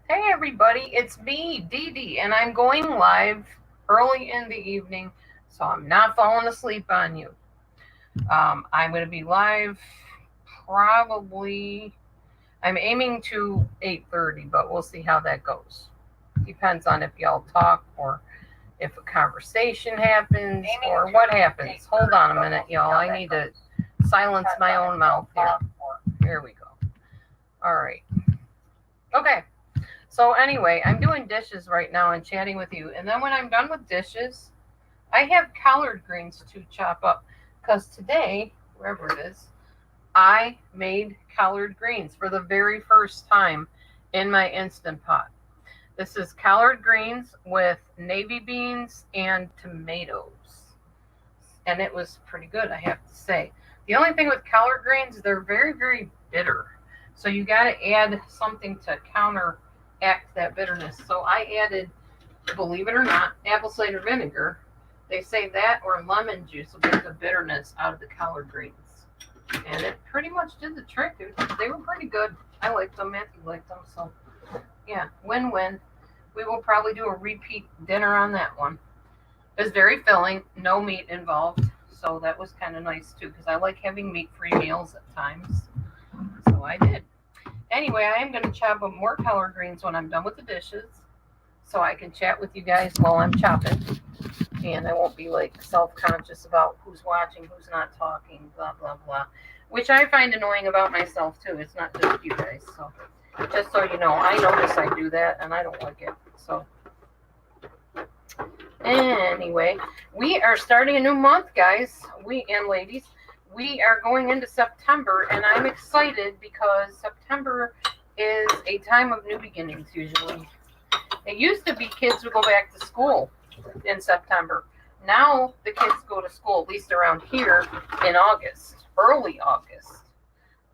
Hey everybody, it's me, Dee Dee, and I'm going live early in the evening, so I'm not falling asleep on you. I'm going to be live probably. I'm aiming to 8:30, but we'll see how that goes. Depends on if y'all talk or if a conversation happens or what happens. Hold on a minute, y'all. I need to silence my own mouth here. Here we go. All right. Okay. So anyway, I'm doing dishes right now and chatting with you. And then when I'm done with dishes, I have collard greens to chop up. Because today, wherever it is, I made collard greens for the very first time in my Instant Pot. This is collard greens with navy beans and tomatoes. And it was pretty good, I have to say. The only thing with collard greens, they're very, very bitter. So you got to add something to counteract that bitterness. So I added, believe it or not, apple cider vinegar. They say that or lemon juice will get the bitterness out of the collard greens. And it pretty much did the trick. They were pretty good. I liked them. Matthew liked them. So, yeah, win-win. We will probably do a repeat dinner on that one. It was very filling, no meat involved. So that was kind of nice too, because I like having meat-free meals at times. So I did. Anyway, I am going to chop up more collard greens when I'm done with the dishes, so I can chat with you guys while I'm chopping, and I won't be like self-conscious about who's watching, who's not talking, blah blah blah, which I find annoying about myself too. It's not just you guys. So just so you know, I notice I do that, and I don't like it. So anyway, we are starting a new month, guys. We and ladies. We are going into September, and I'm excited because September is a time of new beginnings usually. It used to be kids would go back to school in September. Now the kids go to school, at least around here, in August, early August.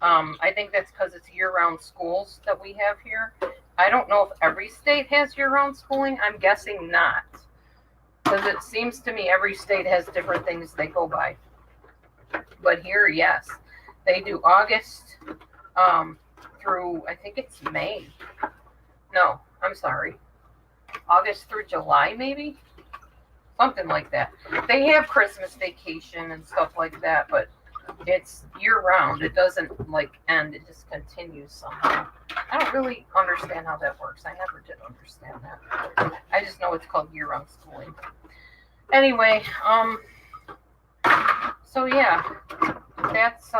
I think that's because it's year-round schools that we have here. I don't know if every state has year-round schooling. I'm guessing not, because it seems to me every state has different things they go by. But here, yes, they do August through, I think it's May. No, I'm sorry. August through July, maybe? Something like that. They have Christmas vacation and stuff like that, but it's year round. It doesn't like end, it just continues somehow. I don't really understand how that works. I never did understand that. I just know it's called year round schooling. Anyway, so yeah, that's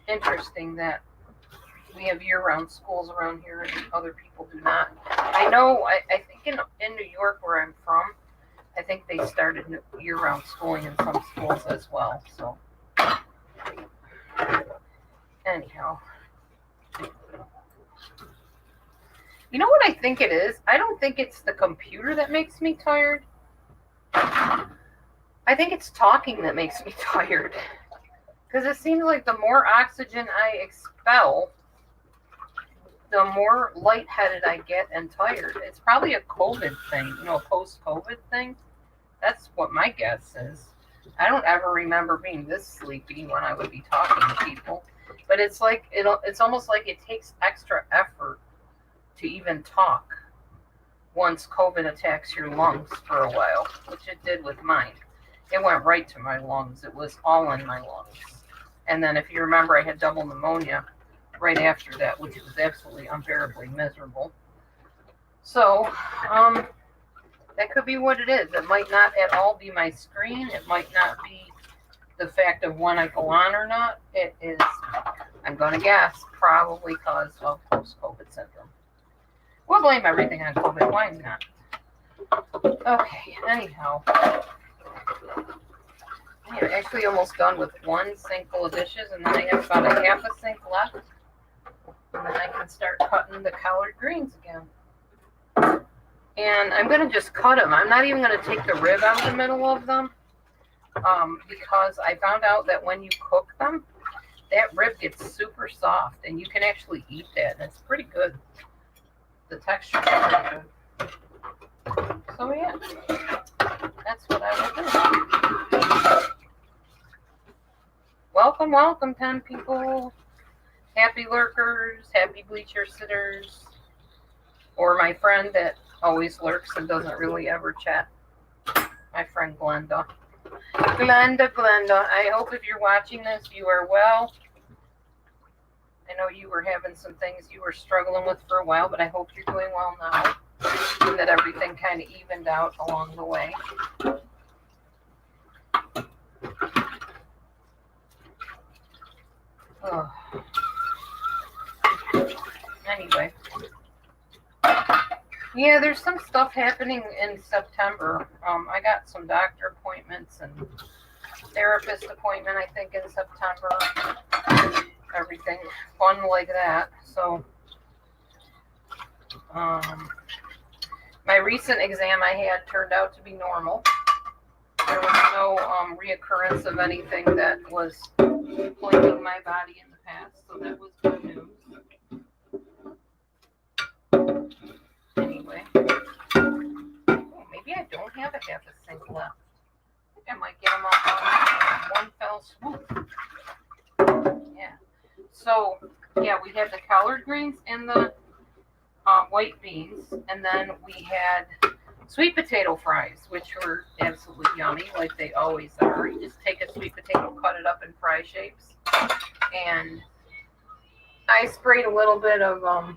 interesting that we have year-round schools around here and other people do not. I know, I think in New York where I'm from, I think they started year-round schooling in some schools as well. So anyhow, you know what I think it is? I don't think it's the computer that makes me tired. I think it's talking that makes me tired. Because it seems like the more oxygen I expel, the more lightheaded I get and tired. It's probably a COVID thing, a post-COVID thing. That's what my guess is. I don't ever remember being this sleepy when I would be talking to people. But it's like it's almost like it takes extra effort to even talk once COVID attacks your lungs for a while, which it did with mine. It went right to my lungs. It was all in my lungs. And then if you remember, I had double pneumonia right after that, which was absolutely unbearably miserable. So, that could be what it is. It might not at all be my screen. It might not be the fact of when I go on or not. It is, I'm going to guess, probably because of post-COVID syndrome. We'll blame everything on COVID. Why not? Okay, anyhow. I am actually almost done with one sink full of dishes, and then I have about a half a sink left. And then I can start cutting the collard greens again. And I'm going to just cut them. I'm not even going to take the rib out of the middle of them, because I found out that when you cook them, that rib gets super soft, and you can actually eat that, and it's pretty good. The texture is pretty good. So yeah, that's what I will do. Welcome, 10 people. Happy lurkers, happy bleacher sitters. Or my friend that always lurks and doesn't really ever chat. My friend Glenda. Glenda, I hope if you're watching this, you are well. I know you were having some things you were struggling with for a while, but I hope you're doing well now. And that everything kind of evened out along the way. Oh. Anyway. Yeah, there's some stuff happening in September. I got some doctor appointments and therapist appointment, I think, in September. Everything fun like that. So, my recent exam I had turned out to be normal. There was no reoccurrence of anything that was plaguing my body in the past, so that was good news. Anyway, maybe I don't have a half a sink left. I think I might get them all on one fell swoop. Yeah. So, yeah, we had the collard greens and the white beans, and then we had sweet potato fries, which were absolutely yummy, like they always are. You just take a sweet potato, cut it up in fry shapes, and I sprayed a little bit of, no,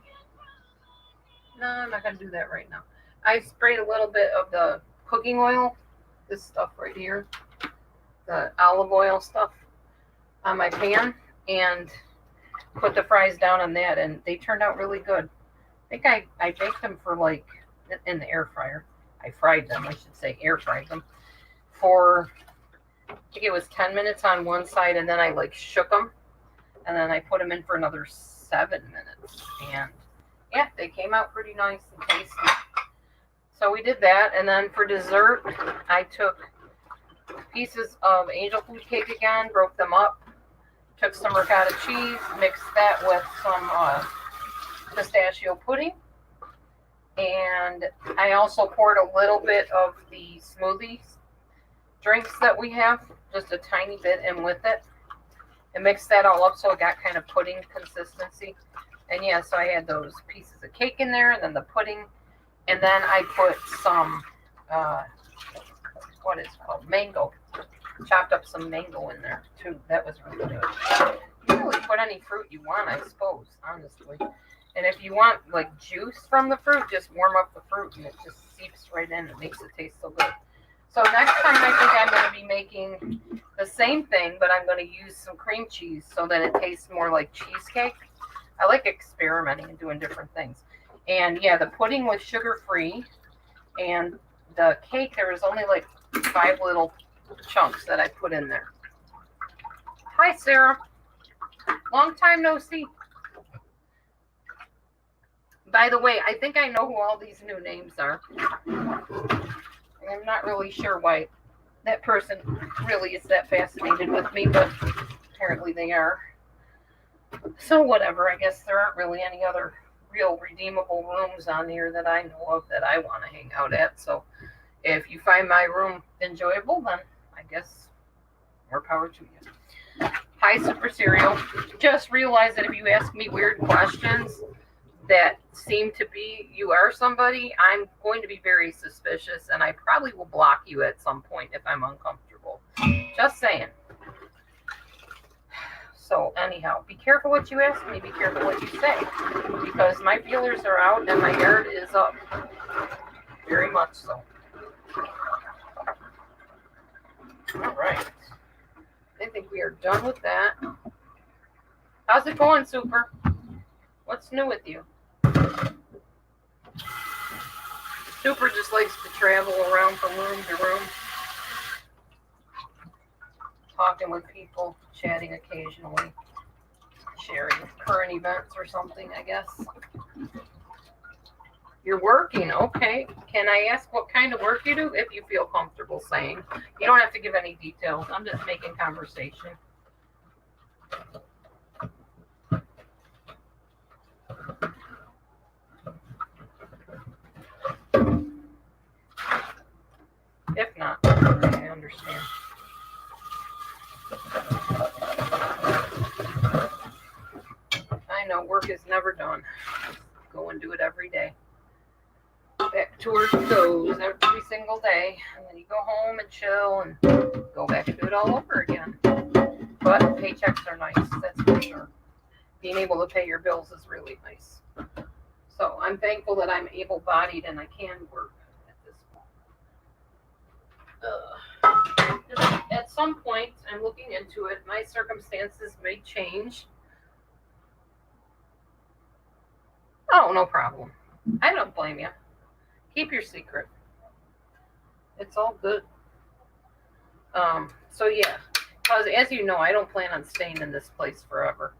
I'm not going to do that right now. I sprayed a little bit of the cooking oil, this stuff right here, the olive oil stuff, on my pan, and put the fries down on that, and they turned out really good. I think I baked them for like, in the air fryer. I fried them, I should say, air fried them for, I think it was 10 minutes on one side, and then I like shook them, and then I put them in for another 7 minutes, and yeah, they came out pretty nice and tasty. So we did that, and then for dessert, I took pieces of angel food cake again, broke them up, took some ricotta cheese, mixed that with some pistachio pudding, and I also poured a little bit of the smoothies drinks that we have, just a tiny bit in with it, and mixed that all up so it got kind of pudding consistency. And yeah, so I had those pieces of cake in there, and then the pudding, and then I put some, what is it called, mango. Chopped up some mango in there too. That was really good. You can really put any fruit you want, I suppose, honestly. And if you want like juice from the fruit, just warm up the fruit and it just seeps right in. It makes it taste so good. So next time I think I'm going to be making the same thing, but I'm going to use some cream cheese so that it tastes more like cheesecake. I like experimenting and doing different things. And yeah, the pudding was sugar-free, and the cake, there was only like 5 little chunks that I put in there. Hi, Sarah. Long time no see. By the way, I think I know who all these new names are. I'm not really sure why that person really is that fascinated with me, but apparently they are. So whatever, I guess there aren't really any other real redeemable rooms on here that I know of that I want to hang out at. So if you find my room enjoyable, then I guess more power to you. Hi, Super Cereal. Just realize that if you ask me weird questions that seem to be you are somebody, I'm going to be very suspicious, and I probably will block you at some point if I'm uncomfortable. Just saying. So anyhow, be careful what you ask me, be careful what you say, because my feelers are out and my guard is up. Very much so. All right. I think we are done with that. How's it going, Super? What's new with you? Super just likes to travel around from room to room, talking with people, chatting occasionally, sharing current events or something, I guess. You're working, okay. Can I ask what kind of work you do, if you feel comfortable saying? You don't have to give any details. I'm just making conversation. If not, I understand. I know work is never done. Go and do it every day. back to work goes every single day. And then you go home and chill and go back and do it all over again. But paychecks are nice, that's for sure. Being able to pay your bills is really nice. So I'm thankful that I'm able-bodied and I can work at this point. At some point, I'm looking into it. My circumstances may change. Oh, no problem. I don't blame you. Keep your secret. It's all good. So yeah, because as you know, I don't plan on staying in this place forever.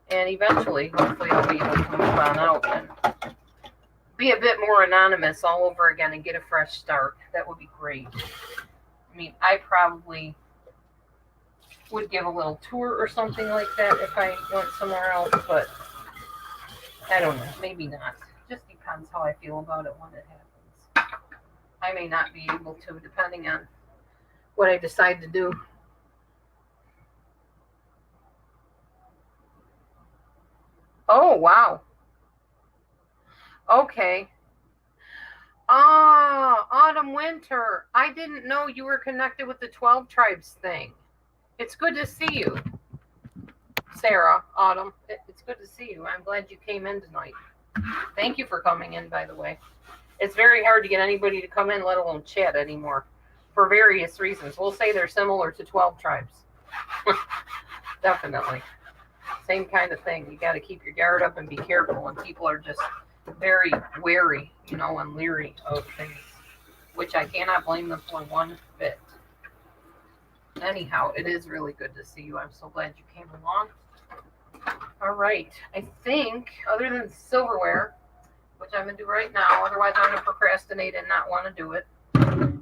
And eventually, hopefully, I'll be able to move on out and be a bit more anonymous all over again and get a fresh start. That would be great. I mean, I probably would give a little tour or something like that if I went somewhere else, but I don't know, maybe not. Just depends how I feel about it when it happens. I may not be able to, depending on what I decide to do. Oh, wow. Okay. Ah, autumn, winter. I didn't know you were connected with the 12 tribes thing. It's good to see you, Sarah, Autumn. It's good to see you. I'm glad you came in tonight. Thank you for coming in, by the way. It's very hard to get anybody to come in, let alone chat anymore, for various reasons. We'll say they're similar to 12 tribes. Definitely. Same kind of thing. You got to keep your guard up and be careful when people are just very wary, and leery of things, which I cannot blame them for one bit. Anyhow, it is really good to see you. I'm so glad you came along. All right. I think, other than silverware, which I'm going to do right now, otherwise I'm going to procrastinate and not want to do it.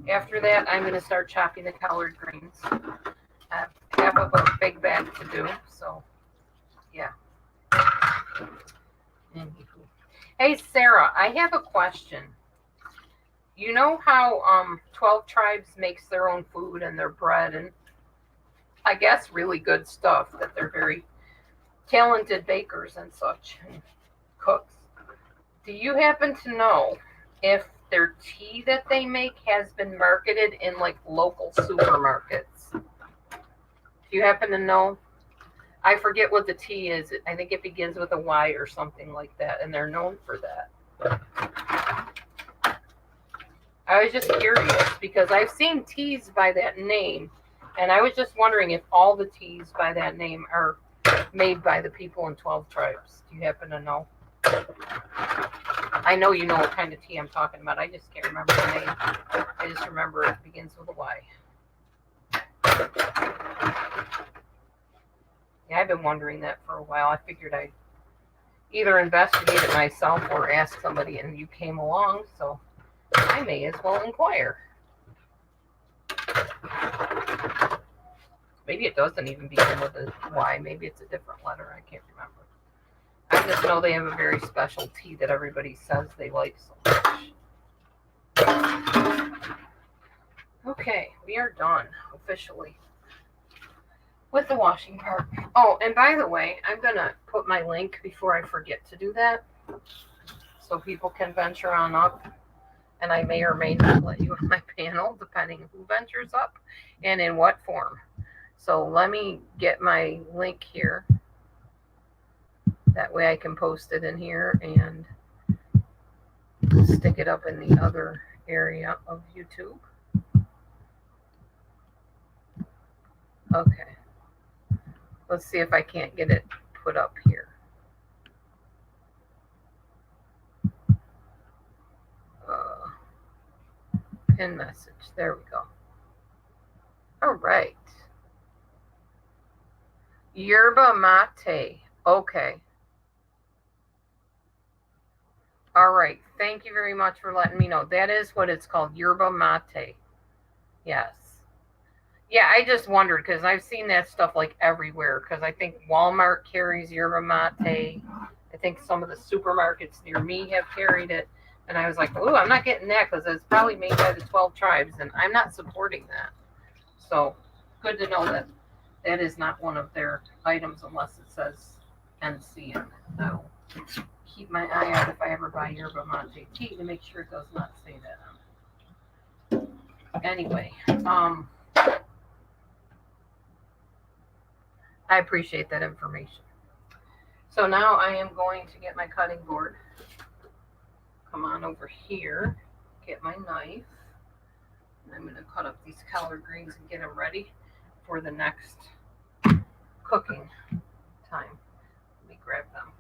After that, I'm going to start chopping the collard greens. I have half of a big bag to do, so yeah. Hey, Sarah, I have a question. You know how 12 tribes makes their own food and their bread and I guess really good stuff, that they're very talented bakers and such, and cooks. Do you happen to know if their tea that they make has been marketed in like local supermarkets? Do you happen to know? I forget what the tea is. I think it begins with a Y or something like that, and they're known for that. I was just curious because I've seen teas by that name, and I was just wondering if all the teas by that name are made by the people in 12 tribes. Do you happen to know? I know you know what kind of tea I'm talking about. I just can't remember the name. I just remember it begins with a Y. Yeah, I've been wondering that for a while. I figured I'd either investigate it myself or ask somebody, and you came along, so I may as well inquire. Maybe it doesn't even begin with a Y. Maybe it's a different letter. I can't remember. I just know they have a very special tea that everybody says they like so much. Okay, we are done officially with the washing part. Oh, and by the way, I'm going to put my link before I forget to do that so people can venture on up. And I may or may not let you on my panel, depending who ventures up and in what form. So let me get my link here. That way I can post it in here and stick it up in the other area of YouTube. Okay. Let's see if I can't get it put up here. Pin message. There we go. All right. Yerba mate. Okay. All right. Thank you very much for letting me know. That is what it's called. Yerba mate. Yes. Yeah, I just wondered because I've seen that stuff like everywhere because I think Walmart carries yerba mate. I think some of the supermarkets near me have carried it. And I was like, oh, I'm not getting that because it's probably made by the 12 tribes, and I'm not supporting that. So good to know that that is not one of their items unless it says NC in it. No. keep my eye out if I ever buy yerba mate tea to make sure it does not say that on it. Anyway, I appreciate that information. So now I am going to get my cutting board. Come on over here, get my knife. And I'm going to cut up these collard greens and get them ready for the next cooking time. Let me grab them.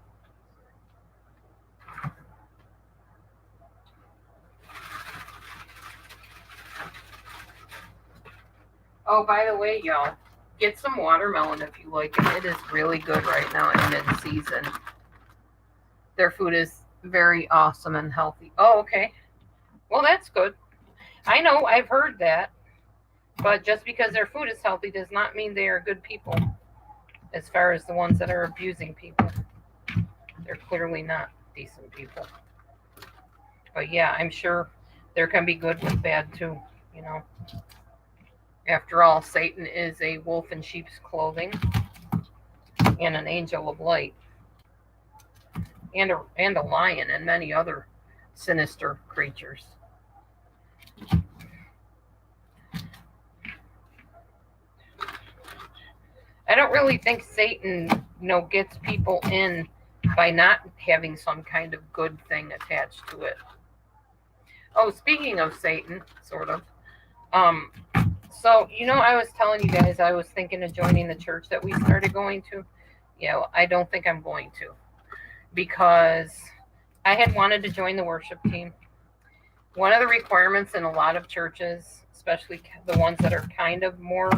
Oh, by the way, y'all, get some watermelon if you like it. It is really good right now in mid-season. Their food is very awesome and healthy. Oh, okay. Well, that's good. I know, I've heard that. But just because their food is healthy does not mean they are good people. As far as the ones that are abusing people, they're clearly not decent people. But yeah, I'm sure there can be good with bad too, you know. After all, Satan is a wolf in sheep's clothing and an angel of light and a lion and many other sinister creatures. I don't really think Satan, gets people in by not having some kind of good thing attached to it. Oh, speaking of Satan, sort of. So, I was telling you guys I was thinking of joining the church that we started going to. I don't think I'm going to, because I had wanted to join the worship team. One of the requirements in a lot of churches, especially the ones that are kind of more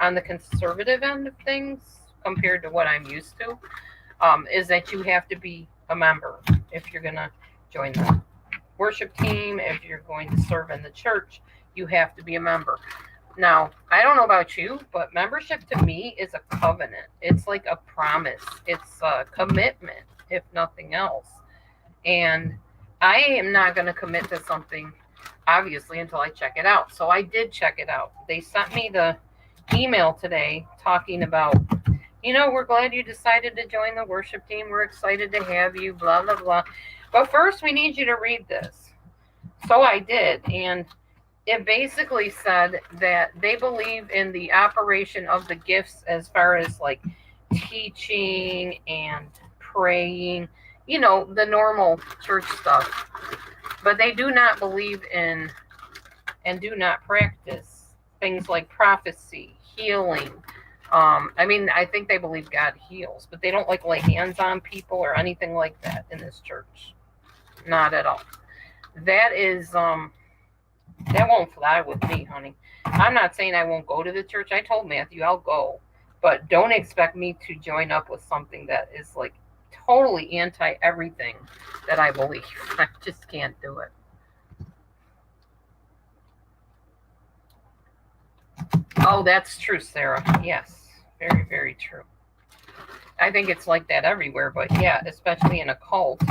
on the conservative end of things compared to what I'm used to, is that you have to be a member if you're going to join the worship team. If you're going to serve in the church, you have to be a member. Now, I don't know about you, but membership to me is a covenant. It's like a promise. It's a commitment, if nothing else. And I am not going to commit to something, obviously, until I check it out. So I did check it out. They sent me the email today talking about, we're glad you decided to join the worship team. We're excited to have you, blah, blah, blah. But first, we need you to read this. So I did. And it basically said that they believe in the operation of the gifts as far as like teaching and praying, the normal church stuff. But they do not believe in and do not practice things like prophecy, healing. I think they believe God heals, but they don't lay hands on people or anything like that in this church. Not at all. That is that won't fly with me, honey. I'm not saying I won't go to the church. I told Matthew I'll go, but don't expect me to join up with something that is totally anti everything that I believe. I just can't do it. Oh, that's true, Sarah. Yes, very, very true. I think it's like that everywhere, but yeah, especially in a cult.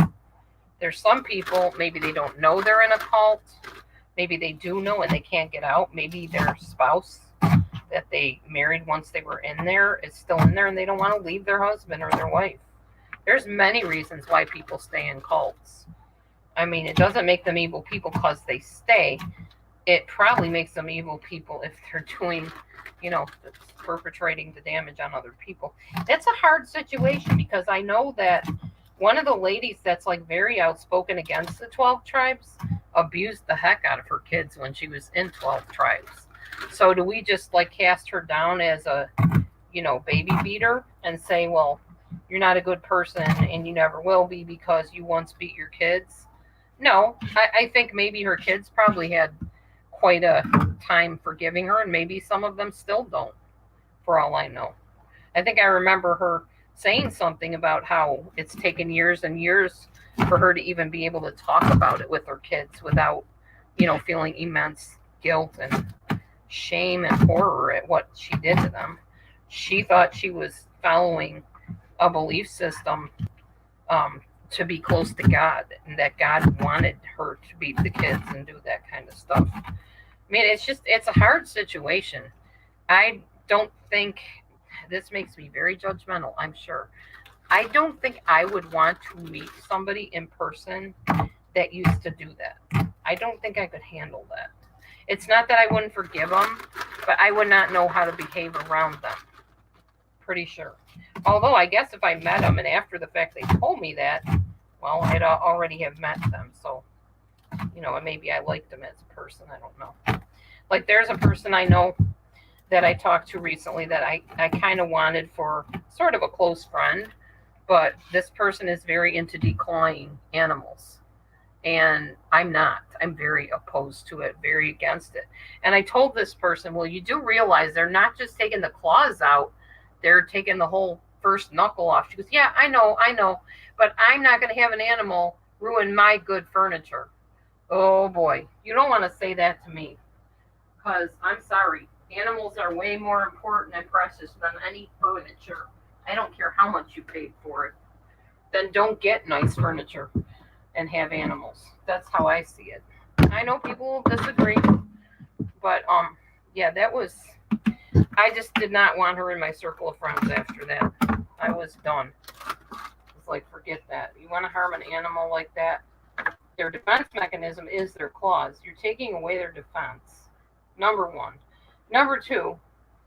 There's some people, maybe they don't know they're in a cult. Maybe they do know and they can't get out. Maybe their spouse that they married once they were in there is still in there and they don't want to leave their husband or their wife. There's many reasons why people stay in cults. It doesn't make them evil people because they stay. It probably makes them evil people if they're doing, perpetrating the damage on other people. It's a hard situation because I know that one of the ladies that's very outspoken against the 12 tribes abused the heck out of her kids when she was in 12 tribes. So do we just cast her down as a, baby beater and say, well, you're not a good person and you never will be because you once beat your kids? No, I think maybe her kids probably had quite a time forgiving her, and maybe some of them still don't, for all I know. I think I remember her saying something about how it's taken years and years for her to even be able to talk about it with her kids without, feeling immense guilt and shame and horror at what she did to them. She thought she was following a belief system to be close to God, and that God wanted her to beat the kids and do that kind of stuff. It's a hard situation. I don't think, this makes me very judgmental, I'm sure. I don't think I would want to meet somebody in person that used to do that. I don't think I could handle that. It's not that I wouldn't forgive them, but I would not know how to behave around them. Pretty sure. Although I guess if I met them and after the fact they told me that, well, I'd already have met them. So, and maybe I liked them as a person. I don't know. Like there's a person I know that I talked to recently that I kind of wanted for sort of a close friend, but this person is very into declawing animals. And I'm not. I'm very opposed to it, very against it. And I told this person, well, you do realize they're not just taking the claws out, they're taking the whole first knuckle off. She goes, yeah, I know, but I'm not going to have an animal ruin my good furniture. Oh boy, you don't want to say that to me because I'm sorry. Animals are way more important and precious than any furniture. I don't care how much you paid for it. Then don't get nice furniture and have animals. That's how I see it. I know people will disagree, but yeah, that was. I just did not want her in my circle of friends after that. I was done. It's like forget that. You want to harm an animal like that? Their defense mechanism is their claws. You're taking away their defense. Number one. Number two,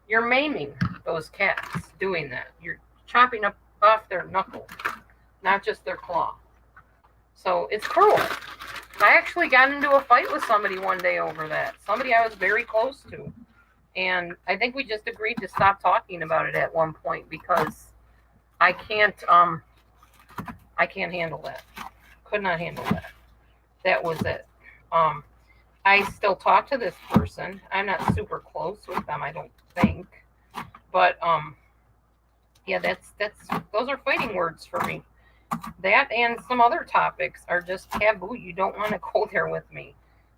you're maiming those cats doing that. You're chopping up off their knuckle, not just their claw. So it's cruel. I actually got into a fight with somebody one day over that. Somebody I was very close to. And I think we just agreed to stop talking about it at one point because I can't handle that. Could not handle that. That was it. I still talk to this person. I'm not super close with them, I don't think. But yeah, that's those are fighting words for me. That and some other topics are just taboo. You don't want to go there with me.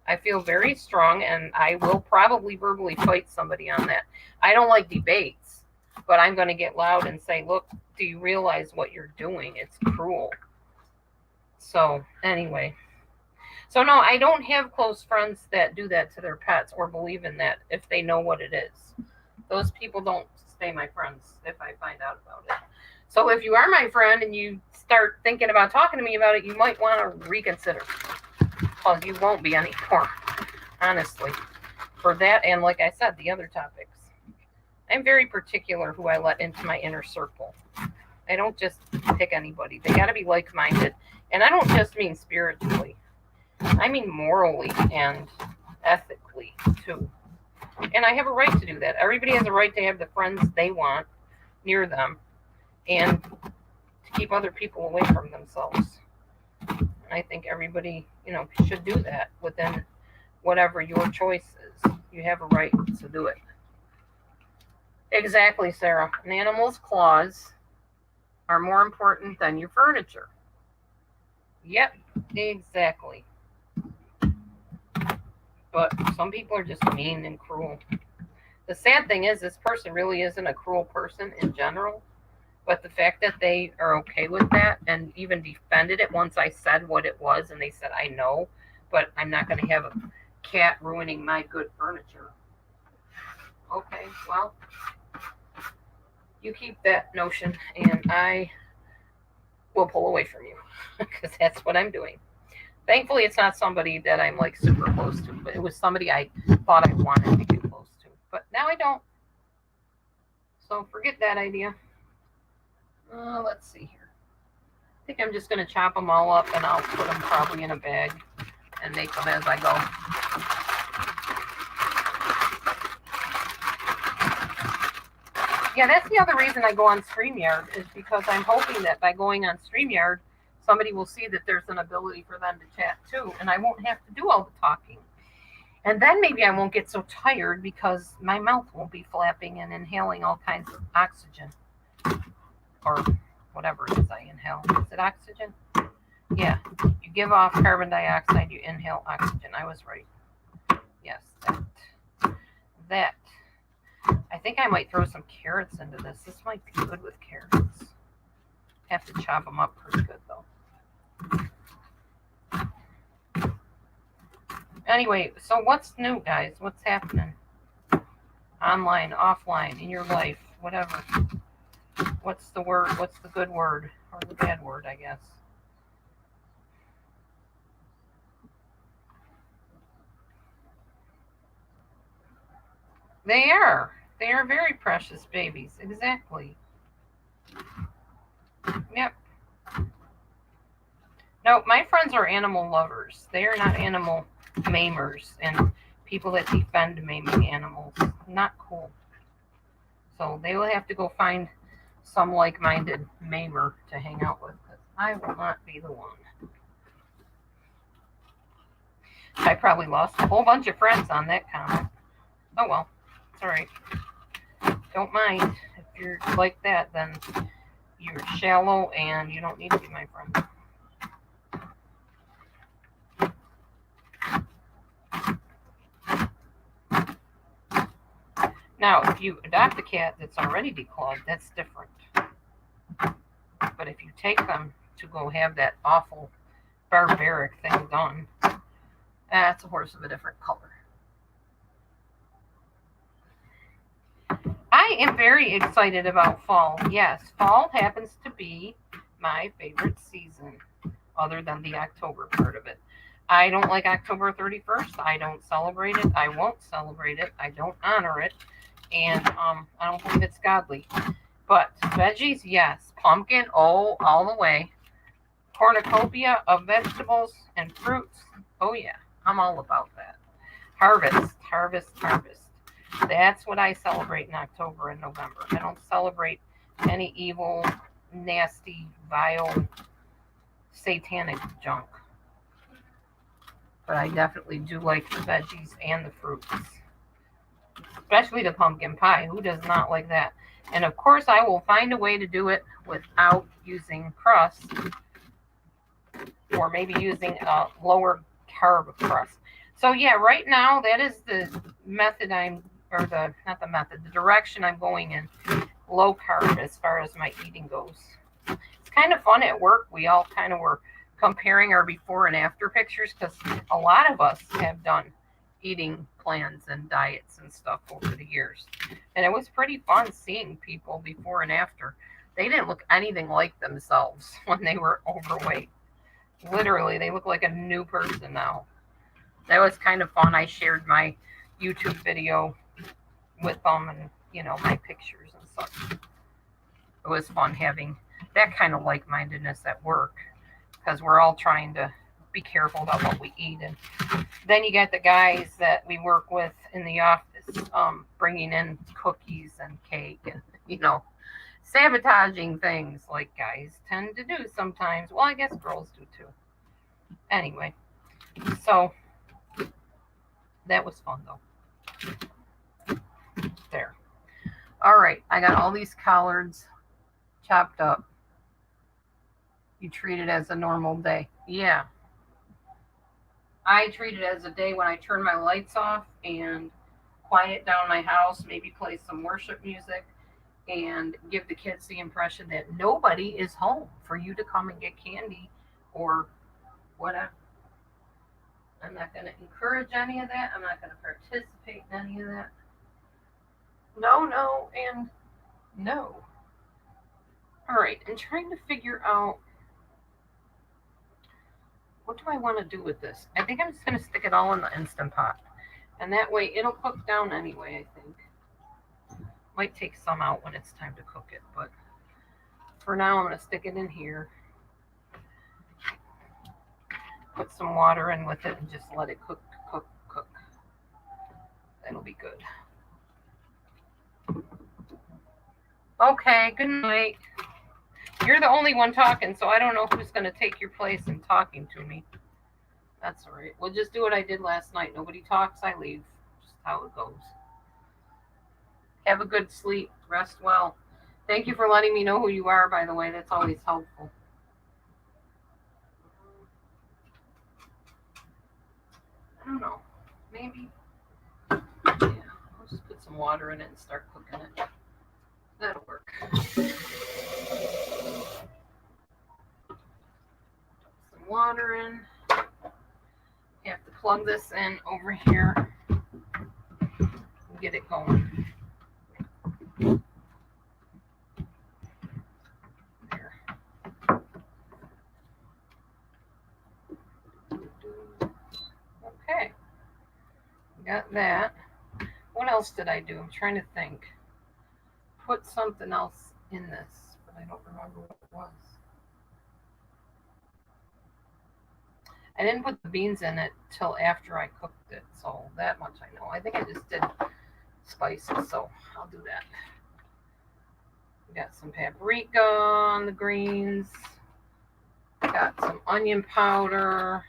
I feel very strong and I will probably verbally fight somebody on that. I don't like debates, but I'm going to get loud and say, look, do you realize what you're doing? It's cruel. So anyway. So no, I don't have close friends that do that to their pets or believe in that if they know what it is. Those people don't stay my friends if I find out about it. So if you are my friend and you start thinking about talking to me about it, you might want to reconsider. Well, you won't be anymore, honestly, for that. And like I said, the other topics. I'm very particular who I let into my inner circle. I don't just pick anybody. They got to be like-minded. And I don't just mean spiritually. I mean morally and ethically, too. And I have a right to do that. Everybody has a right to have the friends they want near them and to keep other people away from themselves. I think everybody, should do that within whatever your choice is. You have a right to do it. Exactly, Sarah. An animal's claws are more important than your furniture. Yep, exactly. But some people are just mean and cruel. The sad thing is, this person really isn't a cruel person in general. But the fact that they are okay with that and even defended it once I said what it was, and they said, I know, but I'm not going to have a cat ruining my good furniture. Okay, well, you keep that notion, and I will pull away from you because that's what I'm doing. Thankfully, it's not somebody that I'm like super close to, but it was somebody I thought I wanted to get close to. But now I don't. So forget that idea. Let's see here. I think I'm just going to chop them all up and I'll put them probably in a bag and make them as I go. Yeah, that's the other reason I go on StreamYard is because I'm hoping that by going on StreamYard, somebody will see that there's an ability for them to chat too, and I won't have to do all the talking. And then maybe I won't get so tired because my mouth won't be flapping and inhaling all kinds of oxygen. Or whatever it is I inhale. Is it oxygen? Yeah. You give off carbon dioxide, you inhale oxygen. I was right. Yes, that. I think I might throw some carrots into this. This might be good with carrots. Have to chop them up pretty good, though. Anyway, so what's new, guys? What's happening? Online, offline, in your life, whatever. what's the word? What's the good word? Or the bad word, I guess. They are. They are very precious babies. Exactly. Yep. No, my friends are animal lovers. They are not animal maimers and people that defend maiming animals. Not cool. So they will have to go find some like-minded maimer to hang out with, because I will not be the one. I probably lost a whole bunch of friends on that comment. Oh well, it's alright. Don't mind. If you're like that, then you're shallow and you don't need to be my friend. Now, if you adopt a cat that's already declawed, that's different. But if you take them to go have that awful barbaric thing done, that's a horse of a different color. I am very excited about fall. Yes, fall happens to be my favorite season, other than the October part of it. I don't like October 31st. I don't celebrate it. I won't celebrate it. I don't honor it. And I don't believe it's godly. But veggies, yes. Pumpkin, oh, all the way. Cornucopia of vegetables and fruits. Oh, yeah. I'm all about that. Harvest, harvest, harvest. That's what I celebrate in October and November. I don't celebrate any evil, nasty, vile, satanic junk. But I definitely do like the veggies and the fruits. Especially the pumpkin pie. Who does not like that? And of course, I will find a way to do it without using crust, or maybe using a lower carb crust. So yeah, right now that is the method the direction I'm going in. Low carb as far as my eating goes. It's kind of fun at work. We all kind of were comparing our before and after pictures, because a lot of us have done eating plans and diets and stuff over the years. And it was pretty fun seeing people before and after. They didn't look anything like themselves when they were overweight. Literally, they look like a new person now. That was kind of fun. I shared my YouTube video with them and, my pictures and such. It was fun having that kind of like-mindedness at work, because we're all trying to be careful about what we eat. And then you get the guys that we work with in the office bringing in cookies and cake and, sabotaging things like guys tend to do sometimes. Well, I guess girls do too. Anyway, so that was fun though. There. All right, I got all these collards chopped up. You treat it as a normal day. Yeah. I treat it as a day when I turn my lights off and quiet down my house, maybe play some worship music, and give the kids the impression that nobody is home for you to come and get candy or whatever. I'm not going to encourage any of that. I'm not going to participate in any of that. No, no, and no. All right, I'm trying to figure out, what do I want to do with this? I think I'm just going to stick it all in the Instant Pot. And that way it'll cook down anyway, I think. Might take some out when it's time to cook it, but for now I'm going to stick it in here. Put some water in with it and just let it cook. That'll be good. Okay, good night. You're the only one talking, so I don't know who's going to take your place in talking to me. That's all right. We'll just do what I did last night. Nobody talks, I leave. Just how it goes. Have a good sleep. Rest well. Thank you for letting me know who you are, by the way. That's always helpful. I don't know. Maybe. Yeah, I'll just put some water in it and start cooking it. That'll work. Some water in. You have to plug this in over here and get it going. Got that. What else did I do? I'm trying to think. Put something else in this, but I don't remember what it was. I didn't put the beans in it till after I cooked it, so that much I know. I think I just did spices, so I'll do that. We got some paprika on the greens. Got some onion powder.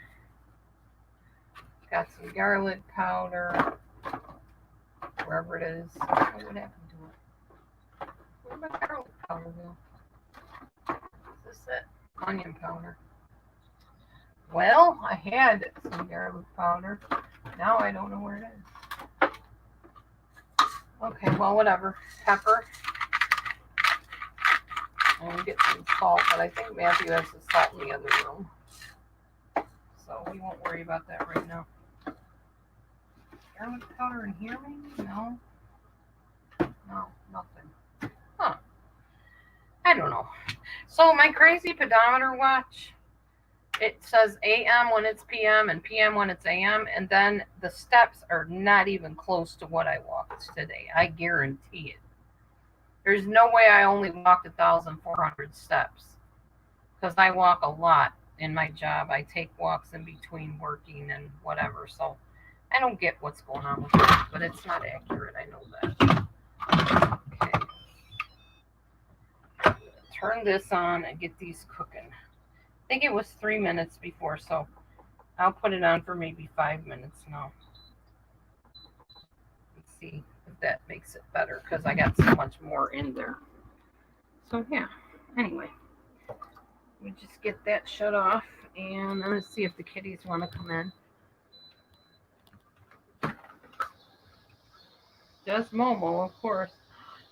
Got some garlic powder. Wherever it is. Oh, what happened to it? Where'd my garlic powder go? Is this it? Onion powder. Well, I had some garlic powder. Now I don't know where it is. Okay, well, whatever. Pepper. I'm going to get some salt, but I think Matthew has the salt in the other room. So we won't worry about that right now. Garlic powder in here, maybe? No. No, nothing. Huh. I don't know. So my crazy pedometer watch, it says AM when it's PM and PM when it's AM, and then the steps are not even close to what I walked today. I guarantee it. There's no way I only walked 1,400 steps, because I walk a lot in my job. I take walks in between working and whatever, so I don't get what's going on with that, but it's not accurate. I know that. Okay. Turn this on and get these cooking. I think it was 3 minutes before, so I'll put it on for maybe 5 minutes now. Let's see if that makes it better, because I got so much more in there. So yeah, anyway, we just get that shut off, and let's see if the kitties want to come in. Just Momo, of course.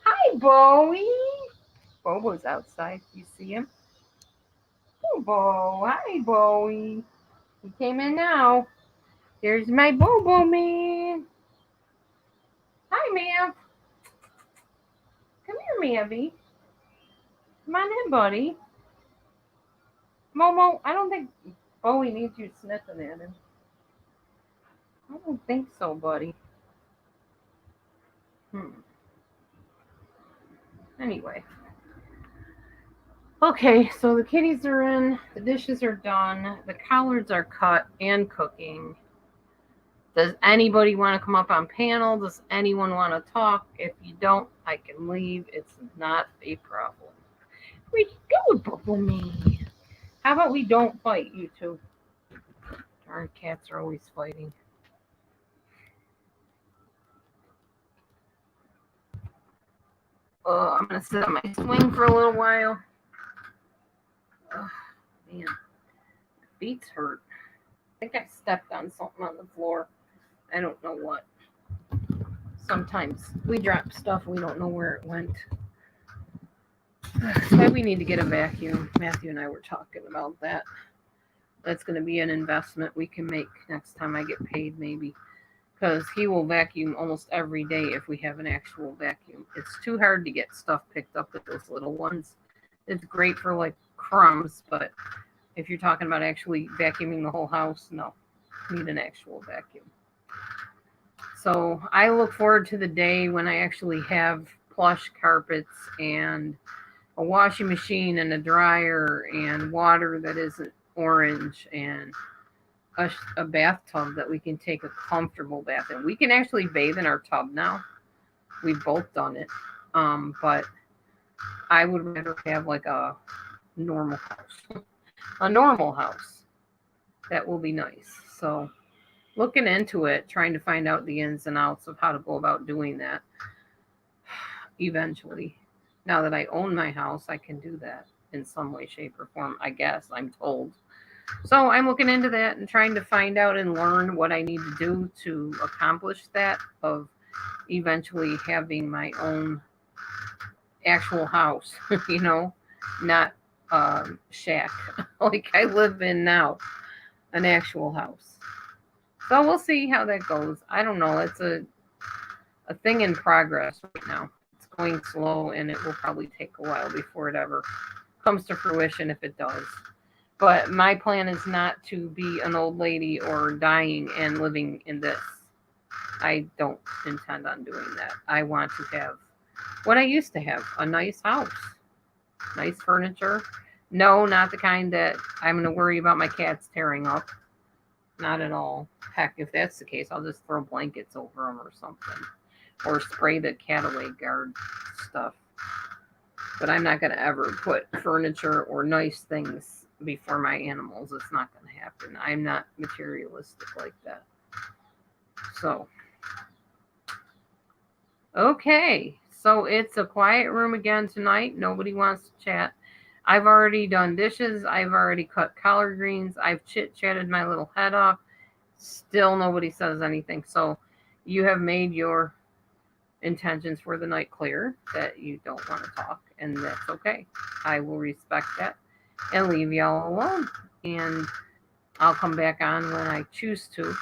Hi, Bowie. Bobo's outside. You see him? Bobo. Hi, Bowie. He came in now. There's my Bobo man. Hi, Mav. Come here, Mavy. Come on in, buddy. Momo, I don't think Bowie needs you sniffing at him. I don't think so, buddy. Anyway. Okay, so the kitties are in. The dishes are done. The collards are cut and cooking. Does anybody want to come up on panel? Does anyone want to talk? If you don't, I can leave. It's not a problem. Where'd you go, Bubble Me? How about we don't fight, you two? Darn cats are always fighting. I'm going to sit on my swing for a little while. Oh, man. My feet hurt. I think I stepped on something on the floor. I don't know what. Sometimes we drop stuff, we don't know where it went. That's why we need to get a vacuum. Matthew and I were talking about that. That's going to be an investment we can make next time I get paid, maybe. Because he will vacuum almost every day if we have an actual vacuum. It's too hard to get stuff picked up with those little ones. It's great for like crumbs, but if you're talking about actually vacuuming the whole house, no. You need an actual vacuum. So I look forward to the day when I actually have plush carpets and a washing machine and a dryer and water that isn't orange and a bathtub that we can take a comfortable bath in. We can actually bathe in our tub now. We've both done it. But I would rather have like a normal house. A normal house. That will be nice. So looking into it, trying to find out the ins and outs of how to go about doing that eventually. Now that I own my house, I can do that in some way, shape, or form, I guess, I'm told. So I'm looking into that and trying to find out and learn what I need to do to accomplish that, of eventually having my own actual house, not shack like I live in now, an actual house. So we'll see how that goes. I don't know. It's a thing in progress right now. It's going slow, and it will probably take a while before it ever comes to fruition, if it does. But my plan is not to be an old lady or dying and living in this. I don't intend on doing that. I want to have what I used to have, a nice house, nice furniture. No, not the kind that I'm going to worry about my cats tearing up. Not at all. Heck, if that's the case, I'll just throw blankets over them or something. Or spray the cat away guard stuff. But I'm not going to ever put furniture or nice things before my animals. It's not going to happen. I'm not materialistic like that. So, okay. So it's a quiet room again tonight. Nobody wants to chat. I've already done dishes. I've already cut collard greens. I've chit chatted my little head off. Still nobody says anything. So you have made your intentions for the night clear that you don't want to talk, and that's okay. I will respect that and leave y'all alone. And I'll come back on when I choose to.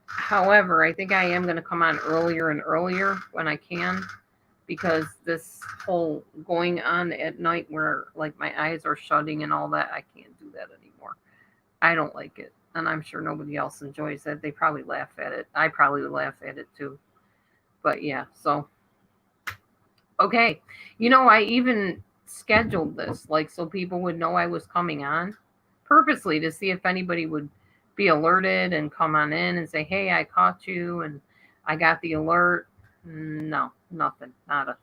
However, I think I am going to come on earlier and earlier when I can, because this whole going on at night where like my eyes are shutting and all that, I can't do that anymore. I don't like it. And I'm sure nobody else enjoys it. They probably laugh at it. I probably would laugh at it too. But yeah, so okay. I even scheduled this like so people would know I was coming on purposely to see if anybody would be alerted and come on in and say, "Hey, I caught you and I got the alert." No, nothing. Nada.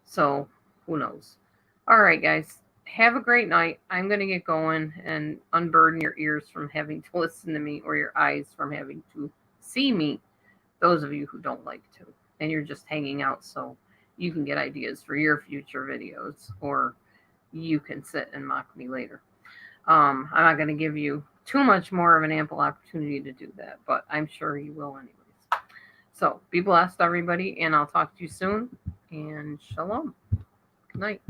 So, who knows? All right, guys. Have a great night. I'm going to get going and unburden your ears from having to listen to me or your eyes from having to see me, those of you who don't like to. And you're just hanging out so you can get ideas for your future videos or you can sit and mock me later. I'm not going to give you too much more of an ample opportunity to do that, but I'm sure you will anyways. So be blessed, everybody, and I'll talk to you soon. And shalom. Good night.